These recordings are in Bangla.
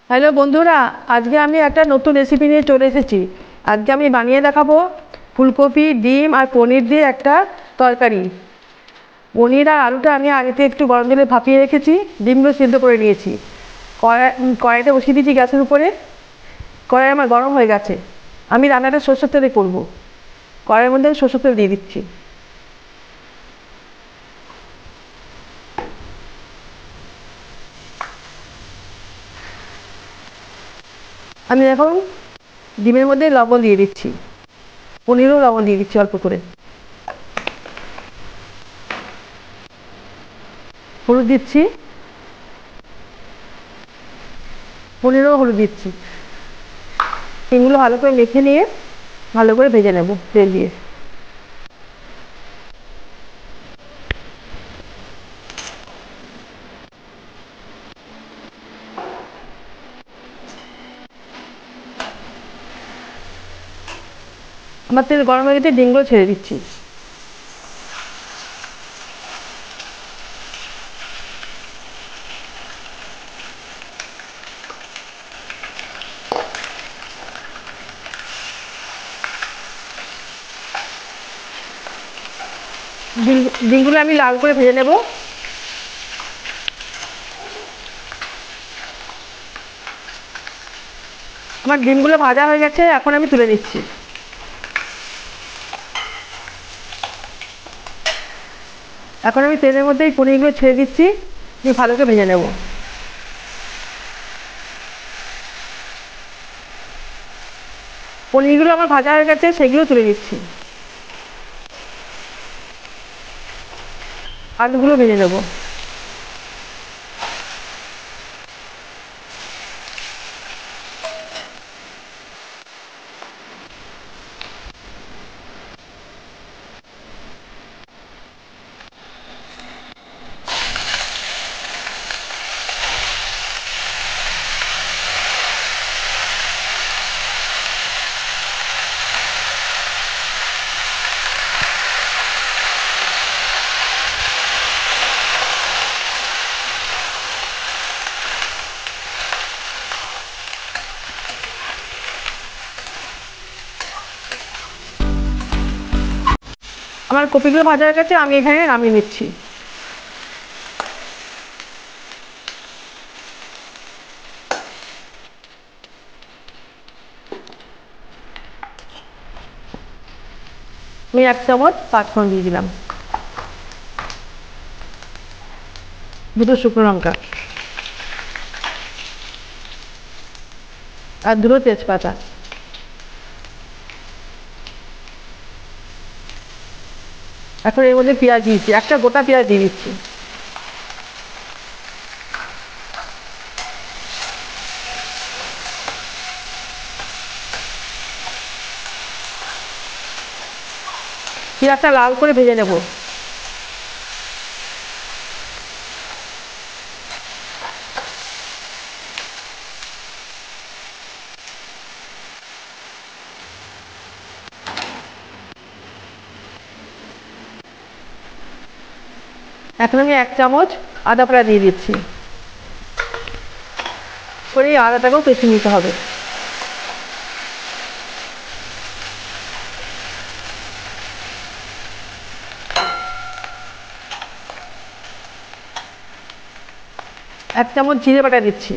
হ্যালো বন্ধুরা, আজকে আমি একটা নতুন রেসিপি নিয়ে চলে এসেছি। আজকে আমি বানিয়ে দেখাবো ফুলকপি, ডিম আর পনির দিয়ে একটা তরকারি। পনির আর আলুটা আমি আগেতে একটু গরম জলে ভাপিয়ে রেখেছি, ডিমগুলো সিদ্ধ করে নিয়েছি। কড়াইতে বসিয়ে দিয়েছি গ্যাসের উপরে। কড়াই আমার গরম হয়ে গেছে। আমি রান্নাটা সরষের তেলে করবো। কড়াইয়ের মধ্যে আমি সরষের তেল দিয়ে দিচ্ছি। আমি এখন ডিমের মধ্যে লবণ দিয়ে দিচ্ছি, পনিরও লবণ দিয়ে দিচ্ছি অল্প করে। হলুদ দিচ্ছি, পনিরও হলুদ দিচ্ছি। এগুলো ভালো করে মেখে নিয়ে ভালো করে ভেজে নেব তেল দিয়ে। আমার তেল গরম হয়ে গেছে, ডিমগুলো ছেড়ে দিচ্ছি। ডিমগুলো আমি লাল করে ভেজে নেব। আমার ডিমগুলো ভাজা হয়ে গেছে, এখন আমি তুলে নিচ্ছি। এখন আমি তেলের মধ্যে এই পনিরগুলো ছেড়ে দিচ্ছি, দিয়ে ভালো করে ভেজে নেব। পনিরগুলো আমার ভাজা হয়ে গেছে, সেগুলো তুলে নিচ্ছি। আলুগুলো ভেজে নেব। আমার কপিগুলো ভাজা হয়ে গেছে, আমি এখানে নামিয়ে নিচ্ছি। আমি 1 চামচ পাঁচফোড়ন দিয়ে দিলাম, 2 শুকনো লঙ্কা আর 2 তেজপাতা। এখন এর মধ্যে পেঁয়াজ দিচ্ছি, একটা গোটা পেঁয়াজ দিয়ে দিচ্ছি। পেঁয়াজটা লাল করে ভেজে নেব। এখন আমি 1 চামচ আদা বাটা দিয়ে দিচ্ছি, করে এই আদাটাকেও পেঁচে নিতে হবে। এক চামচ জিরে বাটা দিচ্ছি।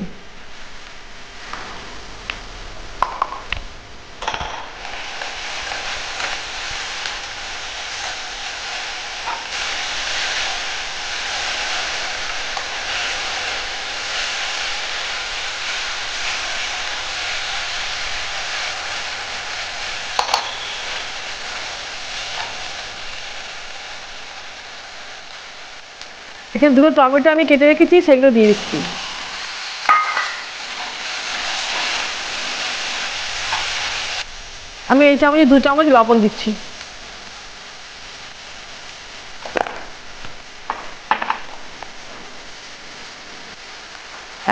এখানে 2 টমেটো আমি কেটে রেখেছি, সেগুলো দিয়ে দিচ্ছি। আমি এই চামচে 2 চামচ লবণ দিচ্ছি।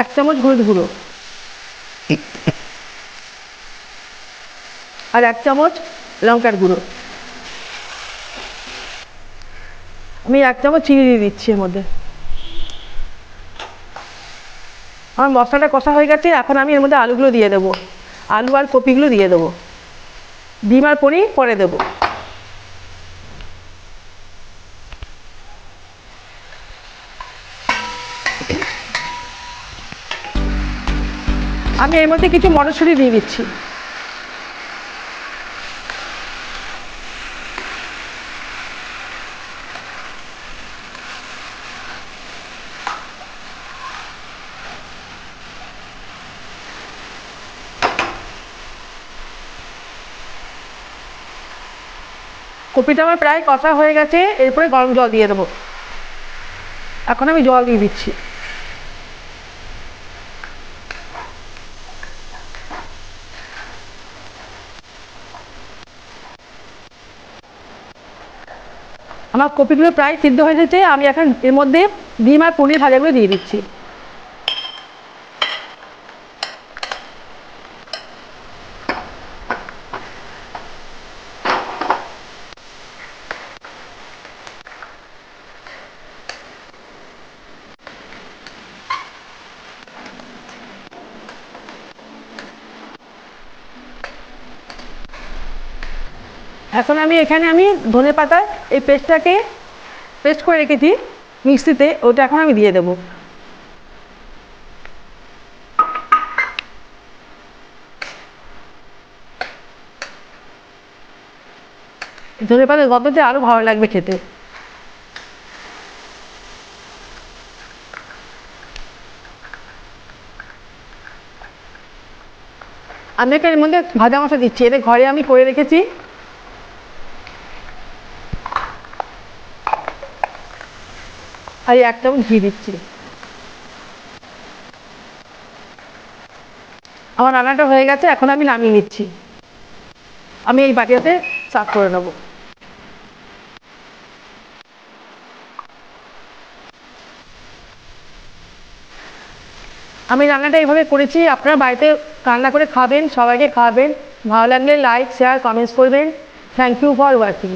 1 চামচ হলুদ গুঁড়ো আর 1 চামচ লঙ্কার গুঁড়ো। আমি 1 চামচ চিনি দিয়ে দিচ্ছি এর মধ্যে। আমার মশলাটা কষা হয়ে গেছে, এখন আমি এর মধ্যে আলুগুলো দিয়ে দেবো। আলু আর কপিগুলো দিয়ে দেবো। ডিম আর পনির পরে দেবো। আমি এর মধ্যে কিছু মটরশুঁটি দিয়ে দিচ্ছি। কপিটা আমার প্রায় কষা হয়ে গেছে, এরপরে গরম জল দিয়ে দেবো। এখন আমি জল দিয়ে দিচ্ছি। আমার কপিগুলো প্রায় সিদ্ধ হয়ে গেছে, আমি এখন এর মধ্যে ডিম আর পনির ভাজাগুলো দিয়ে দিচ্ছি। এখন আমি এখানে ধনেপাতা এই পেস্টটাকে পেস্ট করে রেখেছি মিক্সিতে, ওটা এখন আমি দিয়ে দেবো। ধনেপাতার গন্ধতে আরও ভালো লাগবে খেতে। আমি একটা এর মধ্যে ভাজা মশলা দিচ্ছি, এটা ঘরে আমি করে রেখেছি। আর 1 চামচ ঘি দিচ্ছি। আমার রান্নাটা হয়ে গেছে, এখন আমি নামিয়ে নিচ্ছি। আমি এই বাটিতে সার্ভ করে নেবো। আমি রান্নাটা এইভাবে করেছি, আপনারা বাড়িতে রান্না করে খাবেন, সবাইকে খাওয়াবেন। ভালো লাগলে লাইক শেয়ার কমেন্টস করবেন। Thank you for watching.